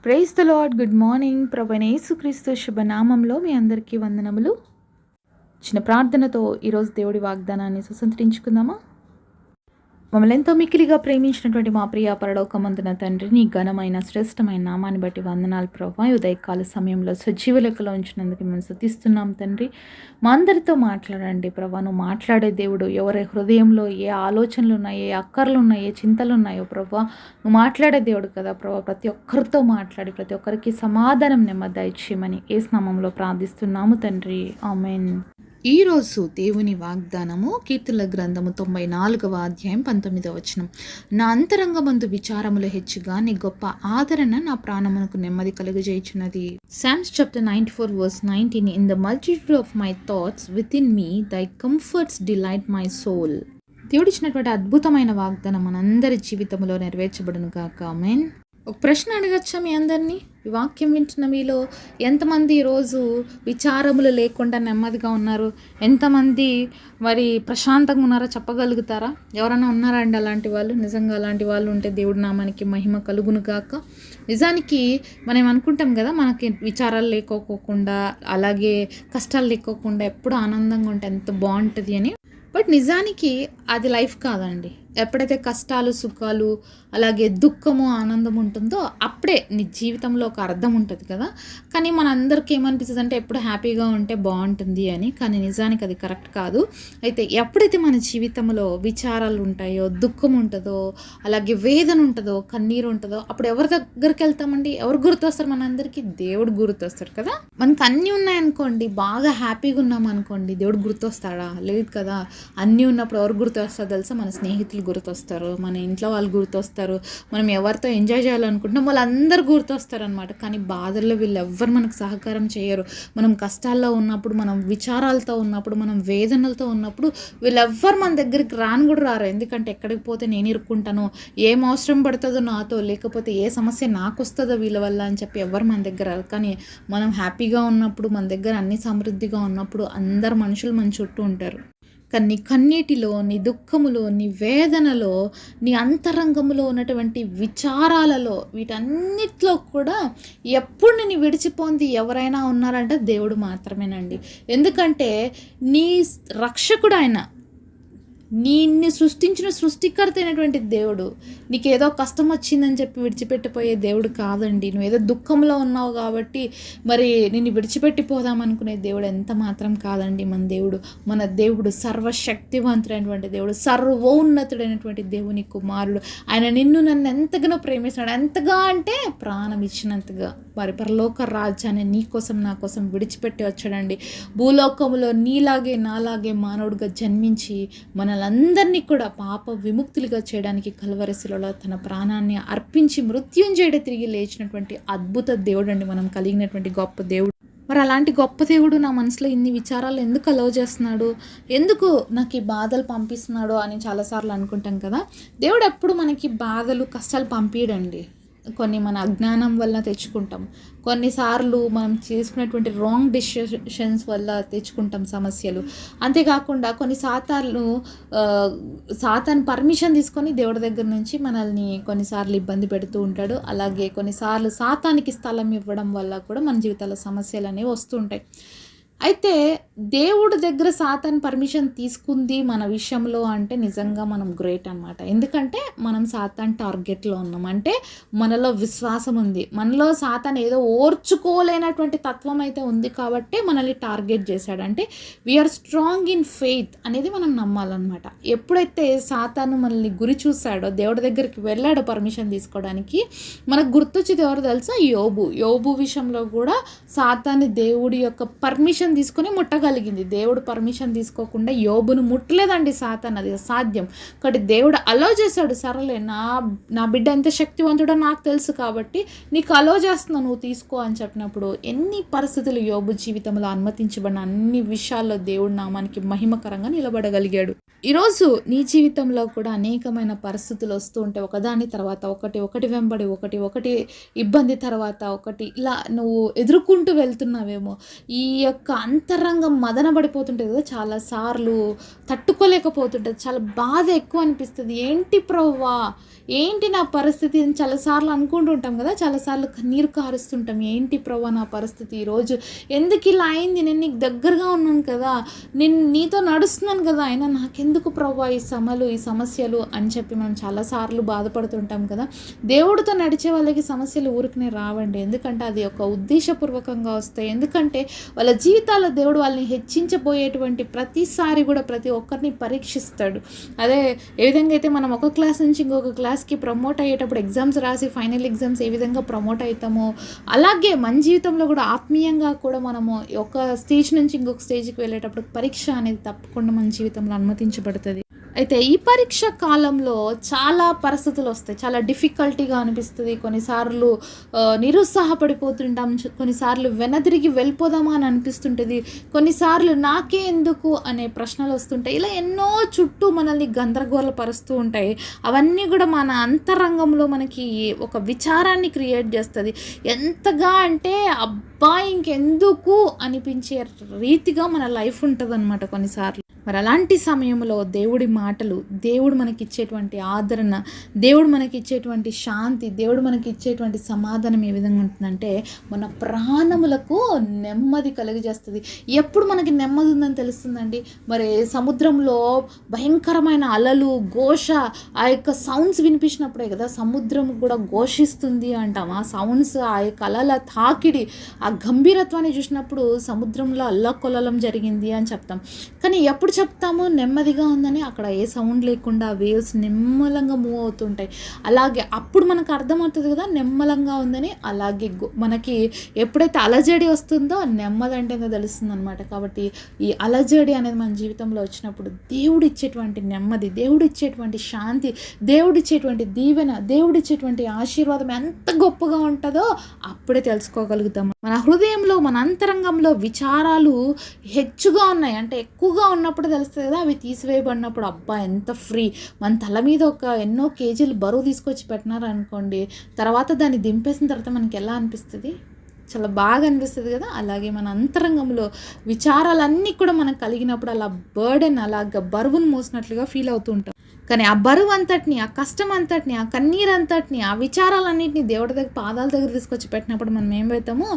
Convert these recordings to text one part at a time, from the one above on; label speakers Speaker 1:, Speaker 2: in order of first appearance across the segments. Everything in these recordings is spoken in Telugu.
Speaker 1: Praise the lord. Good morning. ప్రభువైన యేసుక్రీస్తు శుభనామంలో మీ అందరికీ వందనములు. చిన్న ప్రార్థనతో ఈరోజు దేవుడి వాగ్దానాన్ని సుసంతరించుకుందామా? మమ్మల్ని ఎంతో మిక్కిలిగా ప్రేమించినటువంటి మా ప్రియ పరలోకమందున తండ్రి, నీ ఘనమైన శ్రేష్టమైన నామాన్ని బట్టి వందనాలు ప్రభా. ఉదయకాల సమయంలో సజీవ లెక్కలో ఉంచినందుకు మేము స్తుతిస్తున్నాం తండ్రి. మా అందరితో మాట్లాడండి ప్రభా. నువ్వు మాట్లాడే దేవుడు. ఎవరి హృదయంలో ఏ ఆలోచనలు ఉన్నాయో, ఏ అక్కర్లు ఉన్నాయో, ఏ చింతలు ఉన్నాయో ప్రభా, నువ్వు మాట్లాడే దేవుడు కదా ప్రభా. ప్రతి ఒక్కరితో మాట్లాడి ప్రతి ఒక్కరికి సమాధానం నెమ్మది దయచేయమని యేసు నామములో ప్రార్థిస్తున్నాము తండ్రి. ఆమేన్. ఈరోజు దేవుని వాగ్దానము కీర్తనల గ్రంథము 94వ అధ్యాయం 19వ వచనం. నా అంతరంగమందు విచారములు హెచ్చుగా నీ గొప్ప ఆదరణ నా ప్రాణమునకు నెమ్మది కలుగజేయుచున్నది. Psalms chapter 94 verse 19. In the multitude of my thoughts within me thy comforts delight my soul. దేవుడిచ్చినటువంటి అద్భుతమైన వాగ్దానం మనందరి జీవితంలో నెరవేర్చబడును గాక. ఆమేన్. ఒక ప్రశ్న అడగచ్చా మీ అందరినీ? ఈ వాక్యం వింటున్న మీలో ఎంతమంది ఈరోజు విచారములు లేకుండా నెమ్మదిగా ఉన్నారు? ఎంతమంది మరి ప్రశాంతంగా ఉన్నారో చెప్పగలుగుతారా? ఎవరైనా ఉన్నారా అండి అలాంటి వాళ్ళు? నిజంగా అలాంటి వాళ్ళు ఉంటే దేవుడి నామానికి మహిమ కలుగును గాక. నిజానికి మనం అనుకుంటాం కదా, మనకి విచారాలు లేకోకుండా అలాగే కష్టాలు లేకోకుండా ఎప్పుడు ఆనందంగా ఉంటే ఎంత బాగుంటుంది అని. బట్ నిజానికి అది లైఫ్ కాదండి. ఎప్పుడైతే కష్టాలు సుఖాలు అలాగే దుఃఖము ఆనందం ఉంటుందో అప్పుడే నీ జీవితంలో ఒక అర్థం ఉంటుంది కదా. కానీ మనందరికీ ఏమనిపిస్తుంది అంటే ఎప్పుడు హ్యాపీగా ఉంటే బాగుంటుంది అని. కానీ నిజానికి అది కరెక్ట్ కాదు. అయితే ఎప్పుడైతే మన జీవితంలో విచారాలు ఉంటాయో, దుఃఖం ఉంటుందో, అలాగే వేదన ఉంటుందో, కన్నీరు ఉంటుందో, అప్పుడు ఎవరి దగ్గరికి వెళ్తామండి? ఎవరు గుర్తొస్తారు మనందరికీ? దేవుడు గుర్తొస్తారు కదా. మనకు అన్నీ ఉన్నాయనుకోండి, బాగా హ్యాపీగా ఉన్నాం అనుకోండి, దేవుడు గుర్తొస్తాడా? లేదు కదా. అన్నీ ఉన్నప్పుడు ఎవరు గుర్తొస్తారో తెలుసా? మన స్నేహితులు గుర్తొస్తారు, మన ఇంట్లో వాళ్ళు గుర్తొస్తారు, మనం ఎవరితో ఎంజాయ్ చేయాలనుకుంటున్నాం వాళ్ళందరూ గుర్తొస్తారు అనమాట. కానీ బాధల్లో వీళ్ళు ఎవ్వరు మనకు సహకారం చేయరు. మనం కష్టాల్లో ఉన్నప్పుడు, మనం విచారాలతో ఉన్నప్పుడు, మనం వేదనలతో ఉన్నప్పుడు వీళ్ళెవ్వరు మన దగ్గరికి రాను కూడా రారు. ఎందుకంటే ఎక్కడికి పోతే నేను ఇరుక్కుంటాను, ఏం అవసరం పడుతుందో నాతో, లేకపోతే ఏ సమస్య నాకు వస్తుందో వీళ్ళ వల్ల అని చెప్పి ఎవరు మన దగ్గర రారు. కానీ మనం హ్యాపీగా ఉన్నప్పుడు, మన దగ్గర అన్ని సమృద్ధిగా ఉన్నప్పుడు అందరు మనుషులు మన చుట్టూ ఉంటారు. కానీ నీ కన్నీటిలో, నీ దుఃఖములో, నీ వేదనలో, నీ అంతరంగంలో ఉన్నటువంటి విచారాలలో, వీటన్నిటిలో కూడా ఎప్పుడు నేను విడిచిపోంది ఎవరైనా ఉన్నారంటే దేవుడు మాత్రమేనండి. ఎందుకంటే నీ రక్షకుడు ఆయన, నిన్ను సృష్టించిన సృష్టికర్త అయినటువంటి దేవుడు. నీకేదో కష్టం వచ్చిందని చెప్పి విడిచిపెట్టిపోయే దేవుడు కాదండి. నువ్వు ఏదో దుఃఖంలో ఉన్నావు కాబట్టి మరి నిన్ను విడిచిపెట్టిపోదామనుకునే దేవుడు ఎంత మాత్రం కాదండి మన దేవుడు సర్వశక్తివంతుడైనటువంటి దేవుడు, సర్వోన్నతుడైనటువంటి దేవుని కుమారుడు. ఆయన నిన్ను నన్ను ఎంతగానో ప్రేమిస్తున్నాడు. ఎంతగా అంటే ప్రాణం ఇచ్చినంతగా. వారి పరలోక రాజ్యాన్ని నీ కోసం నా కోసం విడిచిపెట్టి వచ్చాడండి. భూలోకంలో నీలాగే నాలాగే మానవుడిగా జన్మించి మనలందరినీ కూడా పాప విముక్తులుగా చేయడానికి కల్వరి శిలువలో తన ప్రాణాన్ని అర్పించి మృత్యుంజయుడే తిరిగి లేచినటువంటి అద్భుత దేవుడు అండి మనం కలిగినటువంటి గొప్ప దేవుడు. మరి అలాంటి గొప్ప దేవుడు నా మనసులో ఇన్ని విచారాలు ఎందుకు అలౌ చేస్తున్నాడు, ఎందుకు నాకు ఈ బాధలు పంపిస్తున్నాడు అని చాలాసార్లు అనుకుంటాం కదా. దేవుడు ఎప్పుడు మనకి బాధలు కష్టాలు పంపియడండి. కొన్ని మన అజ్ఞానం వల్ల తెచ్చుకుంటాం, కొన్నిసార్లు మనం చేసుకున్నటువంటి రాంగ్ డెసిషన్స్ వల్ల తెచ్చుకుంటాం సమస్యలు. అంతేకాకుండా సాతాను పర్మిషన్ తీసుకొని దేవుడి దగ్గర నుంచి మనల్ని కొన్నిసార్లు ఇబ్బంది పెడుతూ ఉంటాడు. అలాగే కొన్నిసార్లు సాతానికి స్థలం ఇవ్వడం వల్ల కూడా మన జీవితాల్లో సమస్యలు అనేవి వస్తుంటాయి. అయితే దేవుడి దగ్గర సాతాను పర్మిషన్ తీసుకుంది మన విషయంలో అంటే నిజంగా మనం గ్రేట్ అనమాట. ఎందుకంటే మనం సాతాను టార్గెట్లో ఉన్నాం. అంటే మనలో విశ్వాసం ఉంది, మనలో సాతాను ఏదో ఓర్చుకోలేనటువంటి తత్వం అయితే ఉంది కాబట్టి మనల్ని టార్గెట్ చేశాడు. అంటే వీఆర్ స్ట్రాంగ్ ఇన్ ఫెయిత్ అనేది మనం నమ్మాలన్నమాట. ఎప్పుడైతే సాతాను మనల్ని గురి చూశాడో, దేవుడి దగ్గరికి వెళ్ళాడో పర్మిషన్ తీసుకోవడానికి, మనకు గుర్తొచ్చేది ఎవరు తెలుసా? యోబు విషయంలో కూడా సాతాను దేవుడి యొక్క పర్మిషన్ తీసుకొని ముట్టగలిగింది. దేవుడు పర్మిషన్ తీసుకోకుండా యోబును ముట్టలేదండి సాతాను, అది అసాధ్యం. కాబట్టి దేవుడు అలో చేశాడు. సరేలే, నా బిడ్డ ఎంత శక్తివంతుడో నాకు తెలుసు కాబట్టి నీకు అలో చేస్తున్నా, నువ్వు తీసుకో అని చెప్పినప్పుడు ఎన్ని పరిస్థితులు యోబు జీవితంలో అనుమతించబడిన అన్ని విషయాల్లో దేవుడు నామానికి మహిమకరంగా నిలబడగలిగాడు. ఈరోజు నీ జీవితంలో కూడా అనేకమైన పరిస్థితులు వస్తూ ఉంటాయి. ఒకదాని తర్వాత ఒకటి, ఒకటి వెంబడి ఒకటి, ఒకటి ఇబ్బంది తర్వాత ఒకటి, ఇలా నువ్వు ఎదుర్కొంటూ వెళ్తున్నావేమో. ఈ యొక్క అంతరంగం మదన పడిపోతుంటుంది కదా, చాలాసార్లు తట్టుకోలేకపోతుంటుంది, చాలా బాధ ఎక్కువ అనిపిస్తుంది. ఏంటి ప్రభువా, ఏంటి నా పరిస్థితి అని చాలాసార్లు అనుకుంటూ ఉంటాం కదా, చాలాసార్లు కన్నీరు కారుస్తుంటాం. ఏంటి ప్రభువా నా పరిస్థితి ఈరోజు, ఎందుకు ఇలా అయింది, నేను నీకు దగ్గరగా ఉన్నాను కదా, నేను నీతో నడుస్తున్నాను కదా, అయినా నాకెందుకు ప్రభువా ఈ ఈ సమస్యలు అని చెప్పి మనం చాలాసార్లు బాధపడుతుంటాం కదా. దేవుడితో నడిచే వాళ్ళకి సమస్యలు ఊరికనే రావండి, ఎందుకంటే అది ఒక ఉద్దేశపూర్వకంగా వస్తాయి. ఎందుకంటే వాళ్ళ జీవితాల్లో దేవుడు వాళ్ళని హెచ్చించబోయేటువంటి ప్రతిసారి కూడా ప్రతి ఒక్కరిని పరీక్షిస్తాడు. అదే ఏ విధంగా అయితే మనం ఒక క్లాస్ నుంచి ఇంకొక క్లాస్కి ప్రమోట్ అయ్యేటప్పుడు ఎగ్జామ్స్ రాసి ఫైనల్ ఎగ్జామ్స్ ఏ విధంగా ప్రమోట్ అవుతామో, అలాగే మన జీవితంలో కూడా ఆత్మీయంగా కూడా మనము ఒక స్టేజ్ నుంచి ఇంకొక స్టేజ్కి వెళ్ళేటప్పుడు పరీక్ష అనేది తప్పకుండా మన జీవితంలో అనుమతించబడుతుంది. అయితే ఈ పరీక్ష కాలంలో చాలా పరిస్థితులు వస్తాయి, చాలా డిఫికల్టీగా అనిపిస్తుంది. కొన్నిసార్లు నిరుత్సాహపడిపోతుంటాం, కొన్నిసార్లు వెనదిరిగి వెళ్ళిపోదామా అని అనిపిస్తుంటుంది, కొన్నిసార్లు నాకే ఎందుకు అనే ప్రశ్నలు వస్తుంటాయి. ఇలా ఎన్నో చుట్టూ మనల్ని గందరగోళపరుస్తూ ఉంటాయి. అవన్నీ కూడా మన అంతరంగంలో మనకి ఒక విచారాన్ని క్రియేట్ చేస్తుంది. ఎంతగా అంటే అబ్బా ఇంకెందుకు అనిపించే రీతిగా మన లైఫ్ ఉంటుంది అన్నమాట కొన్నిసార్లు. మరి అలాంటి సమయంలో దేవుడి మాటలు, దేవుడు మనకిచ్చేటువంటి ఆదరణ, దేవుడు మనకిచ్చేటువంటి శాంతి, దేవుడు మనకిచ్చేటువంటి సమాధానం ఏ విధంగా ఉంటుందంటే మన ప్రాణములకు నెమ్మది కలిగజేస్తుంది. ఎప్పుడు మనకి నెమ్మది ఉందని తెలుస్తుందండి, మరి సముద్రంలో భయంకరమైన అలలు, ఘోష, ఆ యొక్క సౌండ్స్ వినిపించినప్పుడే కదా సముద్రం కూడా ఘోషిస్తుంది అంటాం. ఆ సౌండ్స్, ఆ యొక్క అలల తాకిడి, ఆ గంభీరత్వాన్ని చూసినప్పుడు సముద్రంలో అల్లకొల్లలం జరిగింది అని చెప్తాం. కానీ ఎప్పుడు చెప్తాము నెమ్మదిగా ఉందని, అక్కడ ఏ సౌండ్ లేకుండా వేవ్స్ నిమ్మలంగా మూవ్ అవుతుంటాయి. అలాగే అప్పుడు మనకు అర్థమవుతుంది కదా నిమ్మలంగా ఉందని. అలాగే మనకి ఎప్పుడైతే అలజడి వస్తుందో నెమ్మది అంటే తెలుస్తుంది అనమాట. కాబట్టి ఈ అలజడి అనేది మన జీవితంలో వచ్చినప్పుడు దేవుడు ఇచ్చేటువంటి నెమ్మది, దేవుడు ఇచ్చేటువంటి శాంతి, దేవుడు ఇచ్చేటువంటి దీవెన, దేవుడు ఇచ్చేటువంటి ఆశీర్వాదం ఎంత గొప్పగా ఉంటుందో అప్పుడే తెలుసుకోగలుగుతాం. మన హృదయంలో, మన అంతరంగంలో విచారాలు హెచ్చుగా ఉన్నాయి అంటే ఎక్కువగా ఉన్నప్పుడు తెలుస్తుంది కదా. అవి తీసివేయబడినప్పుడు అబ్బా ఎంత ఫ్రీ, మన తల మీద ఒక ఎన్నో కేజీలు బరువు తీసుకొచ్చి పెట్టినారు అనుకోండి, తర్వాత దాన్ని దింపేసిన తర్వాత మనకి ఎలా అనిపిస్తుంది, చాలా బాగా అనిపిస్తుంది కదా. అలాగే మన అంతరంగంలో విచారాలన్నీ కూడా మనకు కలిగినప్పుడు అలా బర్డెన్, అలాగ బరువును మోసినట్లుగా ఫీల్ అవుతూ ఉంటాం. కానీ ఆ బరువు అంతటిని, ఆ కష్టం అంతటిని, ఆ కన్నీరు అంతటిని, ఆ విచారాలన్నింటినీ దేవుడి దగ్గర పాదాల దగ్గర తీసుకొచ్చి పెట్టినప్పుడు మనం ఏమవుతామో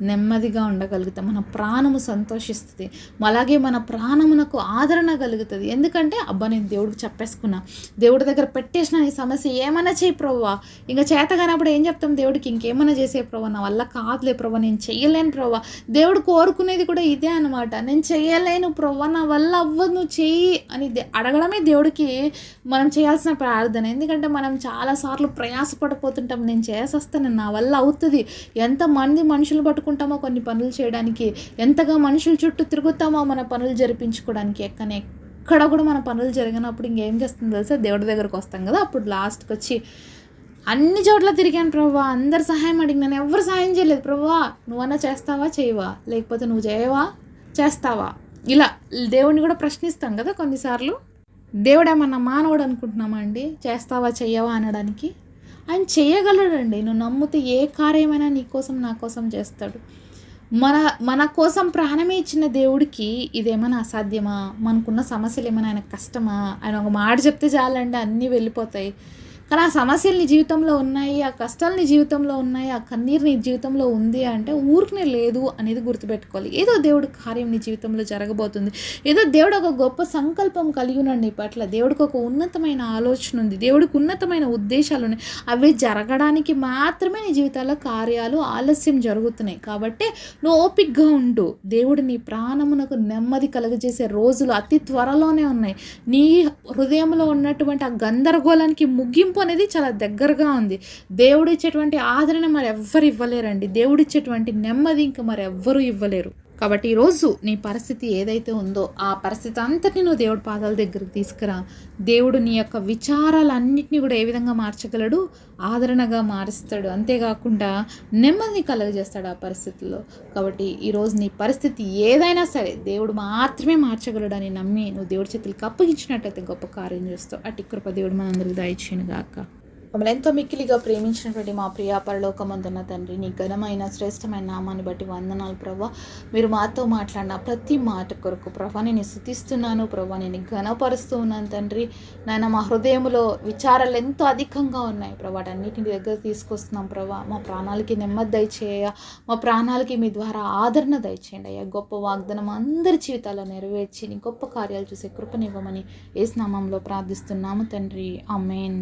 Speaker 1: నెమ్మదిగా ఉండగలుగుతాం. మన ప్రాణము సంతోషిస్తుంది, అలాగే మన ప్రాణమునకు ఆదరణ కలుగుతుంది. ఎందుకంటే అబ్బా నేను దేవుడికి చెప్పేసుకున్నా, దేవుడి దగ్గర పెట్టేసిన ఈ సమస్య ఏమైనా చేయి ప్రభువా, ఇంకా చేత కానప్పుడు ఏం చెప్తాం దేవుడికి, ఇంకేమైనా చేసే ప్రభువా, నా వల్ల కాదులే ప్రభువా, నేను చెయ్యలేను ప్రభువా. దేవుడు కోరుకునేది కూడా ఇదే అనమాట, నేను చెయ్యలేను ప్రభువా, నా వల్ల అవ్వదు, నువ్వు చెయ్యి అని అడగడమే దేవుడికి మనం చేయాల్సిన ప్రార్థన. ఎందుకంటే మనం చాలాసార్లు ప్రయాసపడిపోతుంటాం, నేను చేసేస్తాను, నా వల్ల అవుతుంది. ఎంతమంది మనుషులు పట్టుకుంటామో కొన్ని పనులు చేయడానికి, ఎంతగా మనుషుల చుట్టూ తిరుగుతామో మన పనులు జరిపించుకోవడానికి. కానీ ఎక్కడ కూడా మన పనులు జరిగినప్పుడు ఇంకేం చేస్తుంది తెలుసా, దేవుడి దగ్గరకు వస్తాం కదా. అప్పుడు లాస్ట్కి వచ్చి అన్ని చోట్ల తిరిగాను ప్రభువా, అందరు సహాయం అడిగినాను, ఎవరు సహాయం చేయలేదు ప్రభువా, నువ్వన్నా చేస్తావా చేయవా, లేకపోతే నువ్వు చేయవా చేస్తావా, ఇలా దేవుడిని కూడా ప్రశ్నిస్తాం కదా కొన్నిసార్లు. దేవుడు ఏమన్నా మానవుడు అనుకుంటున్నామా అండి చేస్తావా చెయ్యవా అనడానికి? ఆయన చేయగలడండి. నువ్వు నమ్మితే ఏ కార్యమైనా నీ కోసం నా కోసం చేస్తాడు. మన కోసం ప్రాణమే ఇచ్చిన దేవుడికి ఇదేమైనా అసాధ్యమా? మనకున్న సమస్యలు ఏమైనా ఆయన కష్టమా? ఆయన ఒక మాట చెప్తే చాలండి అన్నీ వెళ్ళిపోతాయి. కానీ ఆ సమస్యలు నీ జీవితంలో ఉన్నాయి, ఆ కష్టాలు నీ జీవితంలో ఉన్నాయి, ఆ కన్నీరు నీ జీవితంలో ఉంది అంటే ఊరికనే లేదు అనేది గుర్తుపెట్టుకోవాలి. ఏదో దేవుడి కార్యం నీ జీవితంలో జరగబోతుంది, ఏదో దేవుడు ఒక గొప్ప సంకల్పం కలిగి ఉన్నాడు నీ పట్ల, దేవుడికి ఒక ఉన్నతమైన ఆలోచన ఉంది, దేవుడికి ఉన్నతమైన ఉద్దేశాలు ఉన్నాయి. అవి జరగడానికి మాత్రమే నీ జీవితాల్లో కార్యాలు ఆలస్యం జరుగుతున్నాయి. కాబట్టి నువ్వు ఓపికగా ఉండు. దేవుడు నీ ప్రాణమునకు నెమ్మది కలుగజేసే రోజులు అతి త్వరలోనే ఉన్నాయి. నీ హృదయంలో ఉన్నటువంటి ఆ గందరగోళానికి ముగింపు అనేది చాలా దగ్గరగా ఉంది. దేవుడు ఇచ్చేటువంటి ఆదరణ మరి ఎవ్వరు ఇవ్వలేరండి, దేవుడు ఇచ్చేటువంటి నెమ్మది ఇంకా మరి ఎవ్వరూ ఇవ్వలేరు. కాబట్టి ఈరోజు నీ పరిస్థితి ఏదైతే ఉందో ఆ పరిస్థితి అంతటిని నువ్వు దేవుడి పాదాల దగ్గరికి తీసుకురా. దేవుడు నీ యొక్క విచారాలన్నింటినీ కూడా ఏ విధంగా మార్చగలడు? ఆదరణగా మారుస్తాడు. అంతేకాకుండా నెమ్మదిని కలుగజేస్తాడు ఆ పరిస్థితుల్లో. కాబట్టి ఈరోజు నీ పరిస్థితి ఏదైనా సరే దేవుడు మాత్రమే మార్చగలడని నమ్మి నువ్వు దేవుడి చేతులకు అప్పగించినట్టయితే గొప్ప కార్యం చేస్తావు. అట్టి కృప దేవుడు మనందరికీ దయచేయును గాక. మమ్మల్ని ఎంతో మిక్కిలిగా ప్రేమించినటువంటి మా ప్రియ పరలోకమందున్న తండ్రి, నీ ఘనమైన శ్రేష్టమైన నామాన్ని బట్టి వందనాలు ప్రభా. మీరు మాతో మాట్లాడిన ప్రతి మాట కొరకు ప్రభా నేను స్తుతిస్తున్నాను ప్రభా, నేను ఘనపరుస్తూ ఉన్నాను తండ్రి. నాయన మా హృదయంలో విచారాలు ఎంతో అధికంగా ఉన్నాయి ప్రభా, వాటన్నిటిని దగ్గర తీసుకొస్తున్నాం ప్రభా. మా ప్రాణాలకి నెమ్మది దయచేయ, మా ప్రాణాలకి మీ ద్వారా ఆదరణ దయచేయండి అయ్యా. గొప్ప వాగ్దానం అందరి జీవితాల్లో నెరవేర్చి నీ గొప్ప కార్యాలు చూసే కృపనివ్వమని యేసు నామములో ప్రార్థిస్తున్నాము తండ్రి. ఆమేన్.